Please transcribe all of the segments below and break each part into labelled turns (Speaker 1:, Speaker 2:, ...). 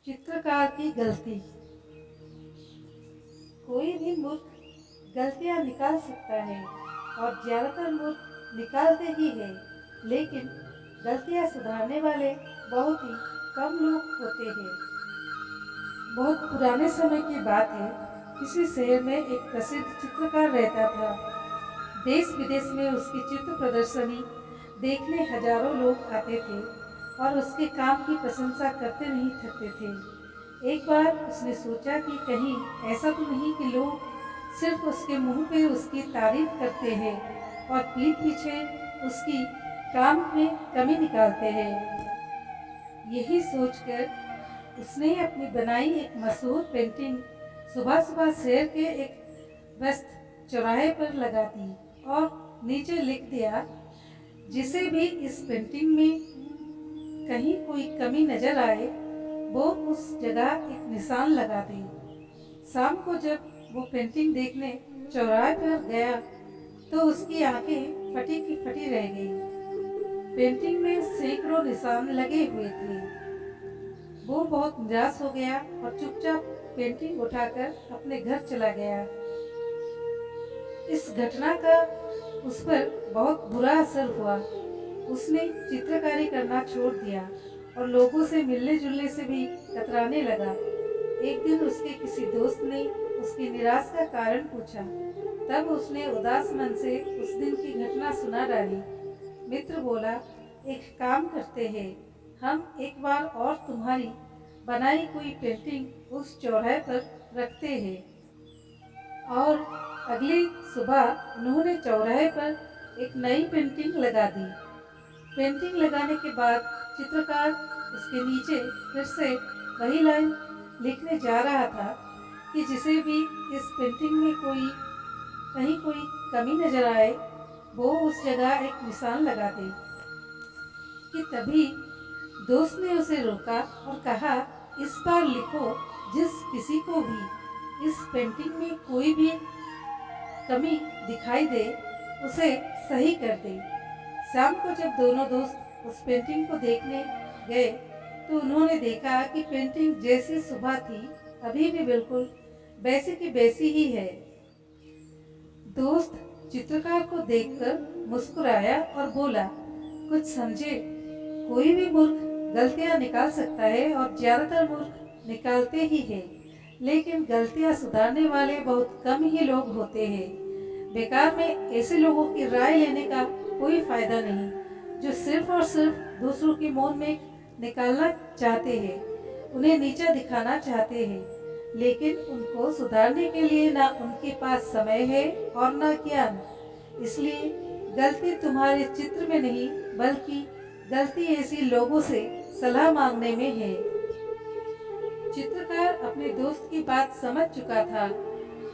Speaker 1: चित्रकार की गलती। कोई भी मूर्ख गलतियां निकाल सकता है और ज्यादातर मूर्ख निकालते ही है, लेकिन गलतियां सुधारने वाले बहुत ही कम लोग होते हैं। बहुत पुराने समय की बात है। किसी शहर में एक प्रसिद्ध चित्रकार रहता था। देश विदेश में उसकी चित्र प्रदर्शनी देखने हजारों लोग आते थे और उसके काम की प्रशंसा करते नहीं थकते थे। एक बार उसने सोचा कि कहीं ऐसा तो नहीं कि लोग सिर्फ उसके मुंह पे उसकी तारीफ करते हैं और पीठ पीछे उसकी काम में कमी निकालते हैं। यही सोचकर उसने अपनी बनाई एक मशहूर पेंटिंग सुबह सुबह शहर के एक व्यस्त चौराहे पर लगा दी और नीचे लिख दिया, जिसे भी इस पेंटिंग में कहीं कोई कमी नजर आए वो उस जगह एक निशान लगा दे। शाम को जब वो पेंटिंग देखने चौराहे पर गया तो उसकी आंखें फटी की फटी रह गई। पेंटिंग में सैकड़ों निशान लगे हुए थे। वो बहुत निराश हो गया और चुपचाप पेंटिंग उठाकर अपने घर चला गया। इस घटना का उस पर बहुत बुरा असर हुआ। उसने चित्रकारी करना छोड़ दिया और लोगों से मिलने जुलने से भी कतराने लगा। एक दिन उसके किसी दोस्त ने उसकी निराश का कारण पूछा। तब उसने उदास मन से उस दिन की घटना सुना डाली। मित्र बोला, एक काम करते हैं, हम एक बार और तुम्हारी बनाई कोई पेंटिंग उस चौराहे पर रखते हैं। और अगली सुबह उन्होंने चौराहे पर एक नई पेंटिंग लगा दी। पेंटिंग लगाने के बाद चित्रकार उसके नीचे फिर से वही लाइन लिखने जा रहा था कि जिसे भी इस पेंटिंग में कहीं कोई कमी नजर आए वो उस जगह एक निशान लगा दे। कि तभी दोस्त ने उसे रोका और कहा, इस बार लिखो, जिस किसी को भी इस पेंटिंग में कोई भी कमी दिखाई दे उसे सही कर दे। शाम को जब दोनों दोस्त उस पेंटिंग को देखने गए तो उन्होंने देखा कि पेंटिंग जैसी सुबह थी अभी भी बिल्कुल वैसी की वैसी ही है। दोस्त चित्रकार को देखकर मुस्कुराया और बोला, कुछ समझे? कोई भी मूर्ख गलतियां निकाल सकता है और ज्यादातर मूर्ख निकालते ही है, लेकिन गलतियां सुधारने वाले बहुत कम ही लोग होते हैं। बेकार में ऐसे लोगों की राय लेने का कोई फायदा नहीं, जो सिर्फ और सिर्फ दूसरों की मौन में निकालना चाहते हैं, उन्हें नीचा दिखाना चाहते हैं, लेकिन उनको सुधारने के लिए ना उनके पास समय है और ना ज्ञान। इसलिए गलती तुम्हारे चित्र में नहीं, बल्कि गलती ऐसी लोगों से सलाह मांगने में है। चित्रकार अपने दोस्त की बात समझ चुका था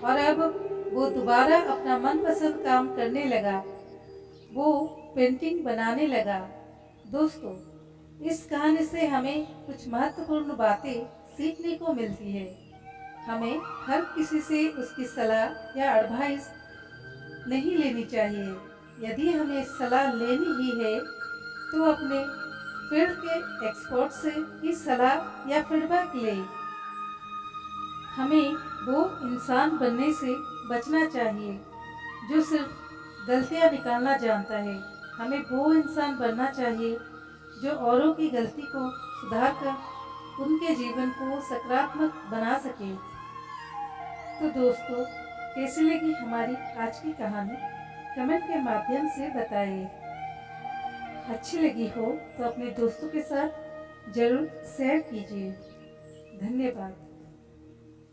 Speaker 1: और अब वो दोबारा अपना मनपसंद काम करने लगा। वो पेंटिंग बनाने लगा। दोस्तों, इस कहानी से हमें कुछ महत्वपूर्ण बातें सीखने को मिलती है। हमें हर किसी से उसकी सलाह या एडवाइस नहीं लेनी चाहिए। यदि हमें सलाह लेनी ही है तो अपने फील्ड के एक्सपर्ट से ही सलाह या फीडबैक लें। हमें वो इंसान बनने से बचना चाहिए जो सिर्फ गलतियां निकालना जानता है। हमें वो इंसान बनना चाहिए जो औरों की गलती को सुधार कर उनके जीवन को सकारात्मक बना सके। तो दोस्तों, कैसी लगी हमारी आज की कहानी? कमेंट के माध्यम से बताइए। अच्छी लगी हो तो अपने दोस्तों के साथ जरूर शेयर कीजिए। धन्यवाद।